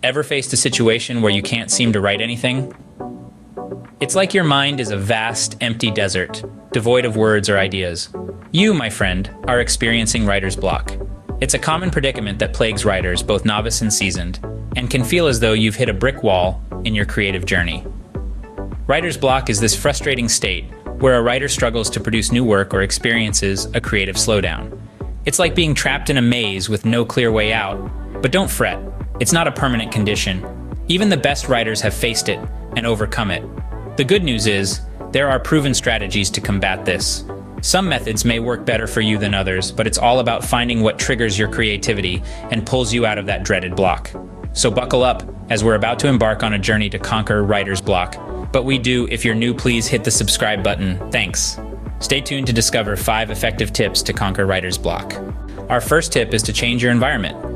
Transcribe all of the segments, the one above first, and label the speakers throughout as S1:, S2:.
S1: Ever faced a situation where you can't seem to write anything? It's like your mind is a vast, empty desert, devoid of words or ideas. You, my friend, are experiencing writer's block. It's a common predicament that plagues writers, both novice and seasoned, and can feel as though you've hit a brick wall in your creative journey. Writer's block is this frustrating state where a writer struggles to produce new work or experiences a creative slowdown. It's like being trapped in a maze with no clear way out. But don't fret, it's not a permanent condition. Even the best writers have faced it and overcome it. The good news is, there are proven strategies to combat this. Some methods may work better for you than others, but it's all about finding what triggers your creativity and pulls you out of that dreaded block. So buckle up, as we're about to embark on a journey to conquer writer's block. But if you're new, please hit the subscribe button. Thanks. Stay tuned to discover 5 effective tips to conquer writer's block. Our first tip is to change your environment.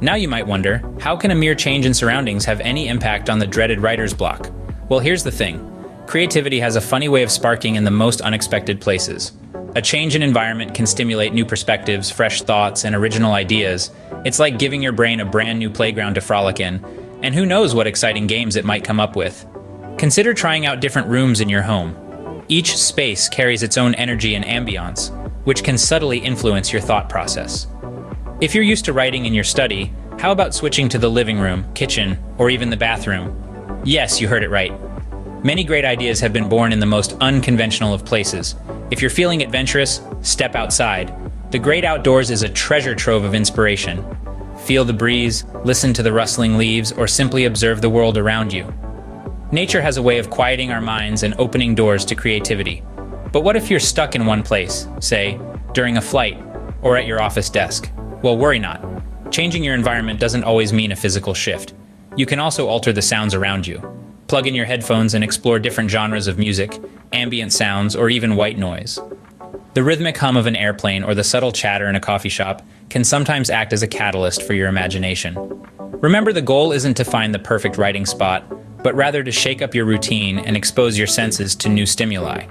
S1: Now you might wonder, how can a mere change in surroundings have any impact on the dreaded writer's block? Well, here's the thing. Creativity has a funny way of sparking in the most unexpected places. A change in environment can stimulate new perspectives, fresh thoughts, and original ideas. It's like giving your brain a brand new playground to frolic in, and who knows what exciting games it might come up with. Consider trying out different rooms in your home. Each space carries its own energy and ambiance, which can subtly influence your thought process. If you're used to writing in your study, how about switching to the living room, kitchen, or even the bathroom? Yes, you heard it right. Many great ideas have been born in the most unconventional of places. If you're feeling adventurous, step outside. The great outdoors is a treasure trove of inspiration. Feel the breeze, listen to the rustling leaves, or simply observe the world around you. Nature has a way of quieting our minds and opening doors to creativity. But what if you're stuck in one place, say, during a flight, or at your office desk? Well, worry not. Changing your environment doesn't always mean a physical shift. You can also alter the sounds around you. Plug in your headphones and explore different genres of music, ambient sounds, or even white noise. The rhythmic hum of an airplane or the subtle chatter in a coffee shop can sometimes act as a catalyst for your imagination. Remember, the goal isn't to find the perfect writing spot, but rather to shake up your routine and expose your senses to new stimuli.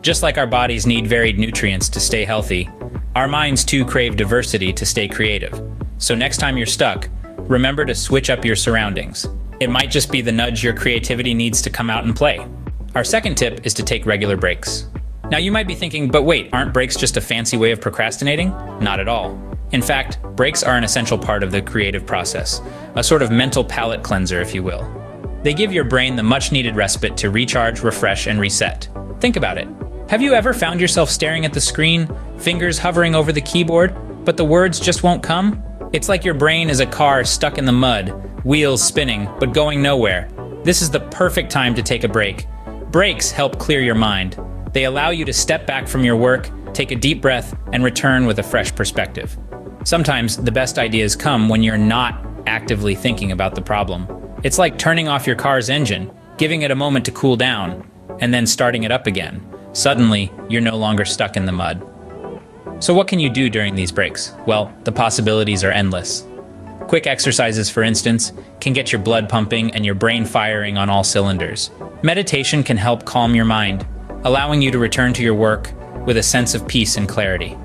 S1: Just like our bodies need varied nutrients to stay healthy, our minds too crave diversity to stay creative. So next time you're stuck, remember to switch up your surroundings. It might just be the nudge your creativity needs to come out and play. Our second tip is to take regular breaks. Now you might be thinking, but wait, aren't breaks just a fancy way of procrastinating? Not at all. In fact, breaks are an essential part of the creative process, a sort of mental palate cleanser, if you will. They give your brain the much-needed respite to recharge, refresh, and reset. Think about it. Have you ever found yourself staring at the screen, fingers hovering over the keyboard, but the words just won't come? It's like your brain is a car stuck in the mud, wheels spinning, but going nowhere. This is the perfect time to take a break. Breaks help clear your mind. They allow you to step back from your work, take a deep breath, and return with a fresh perspective. Sometimes the best ideas come when you're not actively thinking about the problem. It's like turning off your car's engine, giving it a moment to cool down, and then starting it up again. Suddenly, you're no longer stuck in the mud. So what can you do during these breaks? Well, the possibilities are endless. Quick exercises, for instance, can get your blood pumping and your brain firing on all cylinders. Meditation can help calm your mind, allowing you to return to your work with a sense of peace and clarity.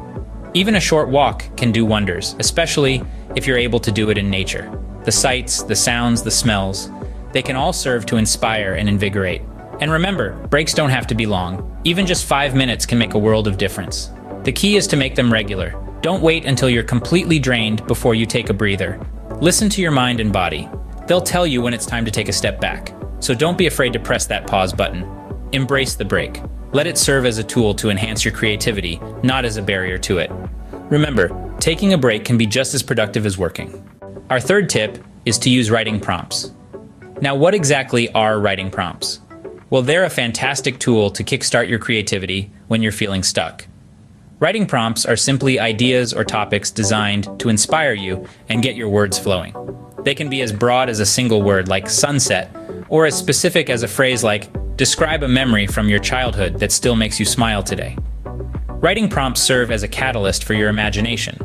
S1: Even a short walk can do wonders, especially if you're able to do it in nature. The sights, the sounds, the smells, they can all serve to inspire and invigorate. And remember, breaks don't have to be long. Even just 5 minutes can make a world of difference. The key is to make them regular. Don't wait until you're completely drained before you take a breather. Listen to your mind and body. They'll tell you when it's time to take a step back. So don't be afraid to press that pause button. Embrace the break. Let it serve as a tool to enhance your creativity, not as a barrier to it. Remember, taking a break can be just as productive as working. Our third tip is to use writing prompts. Now, what exactly are writing prompts? Well, they're a fantastic tool to kickstart your creativity when you're feeling stuck. Writing prompts are simply ideas or topics designed to inspire you and get your words flowing. They can be as broad as a single word like sunset, or as specific as a phrase like, describe a memory from your childhood that still makes you smile today. Writing prompts serve as a catalyst for your imagination.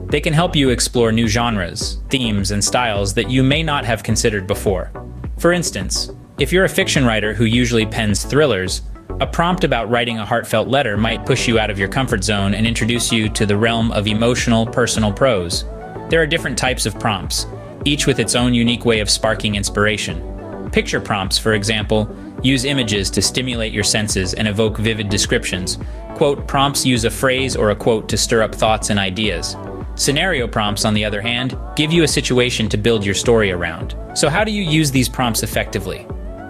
S1: They can help you explore new genres, themes, and styles that you may not have considered before. For instance, if you're a fiction writer who usually pens thrillers, a prompt about writing a heartfelt letter might push you out of your comfort zone and introduce you to the realm of emotional, personal prose. There are different types of prompts, each with its own unique way of sparking inspiration. Picture prompts, for example, use images to stimulate your senses and evoke vivid descriptions. Quote prompts use a phrase or a quote to stir up thoughts and ideas. Scenario prompts, on the other hand, give you a situation to build your story around. So how do you use these prompts effectively?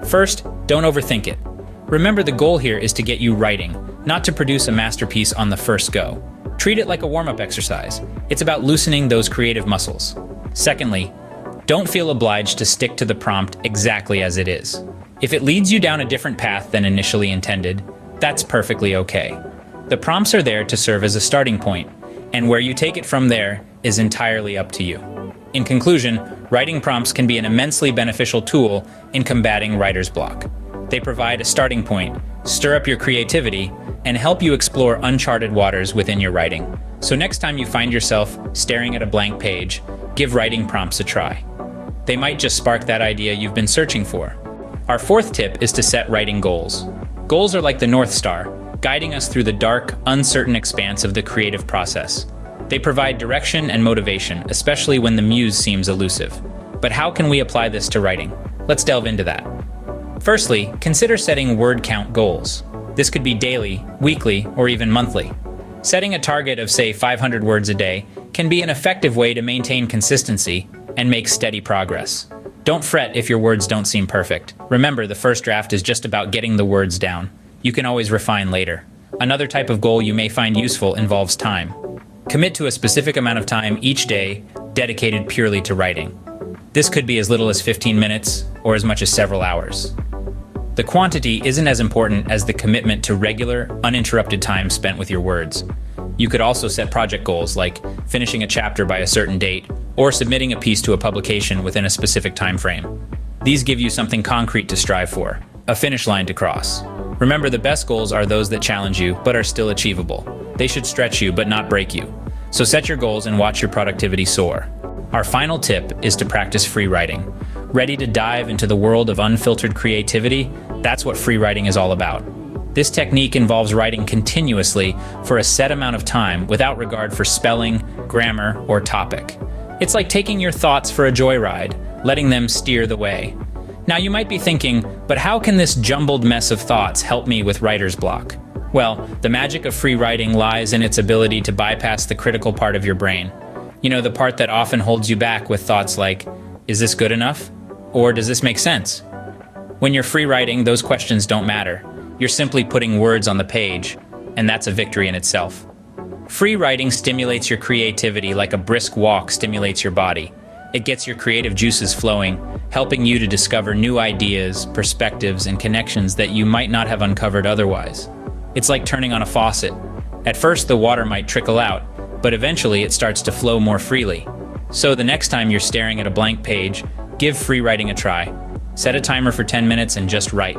S1: First, don't overthink it. Remember, the goal here is to get you writing, not to produce a masterpiece on the first go. Treat it like a warm-up exercise. It's about loosening those creative muscles. Secondly, don't feel obliged to stick to the prompt exactly as it is. If it leads you down a different path than initially intended, that's perfectly okay. The prompts are there to serve as a starting point, and where you take it from there is entirely up to you. In conclusion, writing prompts can be an immensely beneficial tool in combating writer's block. They provide a starting point, stir up your creativity, and help you explore uncharted waters within your writing. So next time you find yourself staring at a blank page, give writing prompts a try. They might just spark that idea you've been searching for. Our fourth tip is to set writing goals. Goals are like the North Star, guiding us through the dark, uncertain expanse of the creative process. They provide direction and motivation, especially when the muse seems elusive. But how can we apply this to writing? Let's delve into that. Firstly, consider setting word count goals. This could be daily, weekly, or even monthly. Setting a target of, say, 500 words a day can be an effective way to maintain consistency and make steady progress. Don't fret if your words don't seem perfect. Remember, the first draft is just about getting the words down. You can always refine later. Another type of goal you may find useful involves time. Commit to a specific amount of time each day dedicated purely to writing. This could be as little as 15 minutes or as much as several hours. The quantity isn't as important as the commitment to regular, uninterrupted time spent with your words. You could also set project goals like finishing a chapter by a certain date or submitting a piece to a publication within a specific time frame. These give you something concrete to strive for, a finish line to cross. Remember, the best goals are those that challenge you but are still achievable. They should stretch you but not break you. So set your goals and watch your productivity soar. Our final tip is to practice free writing. Ready to dive into the world of unfiltered creativity? That's what free writing is all about. This technique involves writing continuously for a set amount of time without regard for spelling, grammar, or topic. It's like taking your thoughts for a joyride, letting them steer the way. Now you might be thinking, but how can this jumbled mess of thoughts help me with writer's block? Well, the magic of free writing lies in its ability to bypass the critical part of your brain. You know, the part that often holds you back with thoughts like, is this good enough? Or does this make sense? When you're free writing, those questions don't matter. You're simply putting words on the page, and that's a victory in itself. Free writing stimulates your creativity like a brisk walk stimulates your body. It gets your creative juices flowing, helping you to discover new ideas, perspectives, and connections that you might not have uncovered otherwise. It's like turning on a faucet. At first, the water might trickle out, but eventually it starts to flow more freely. So the next time you're staring at a blank page, give free writing a try. Set a timer for 10 minutes and just write.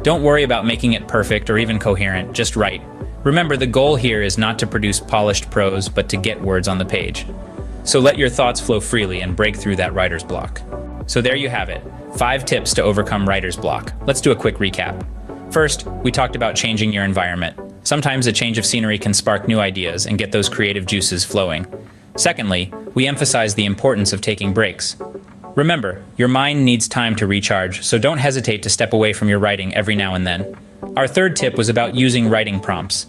S1: Don't worry about making it perfect or even coherent, just write. Remember, the goal here is not to produce polished prose, but to get words on the page. So let your thoughts flow freely and break through that writer's block. So there you have it, 5 tips to overcome writer's block. Let's do a quick recap. First, we talked about changing your environment. Sometimes a change of scenery can spark new ideas and get those creative juices flowing. Secondly, we emphasized the importance of taking breaks. Remember, your mind needs time to recharge, so don't hesitate to step away from your writing every now and then. Our third tip was about using writing prompts.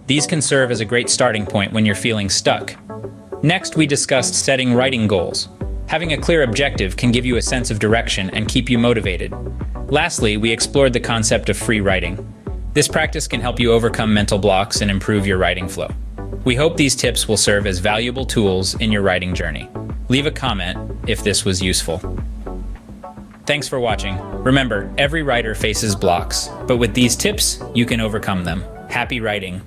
S1: These can serve as a great starting point when you're feeling stuck. Next, we discussed setting writing goals. Having a clear objective can give you a sense of direction and keep you motivated. Lastly, we explored the concept of free writing. This practice can help you overcome mental blocks and improve your writing flow. We hope these tips will serve as valuable tools in your writing journey. Leave a comment if this was useful. Thanks for watching. Remember, every writer faces blocks, but with these tips, you can overcome them. Happy writing!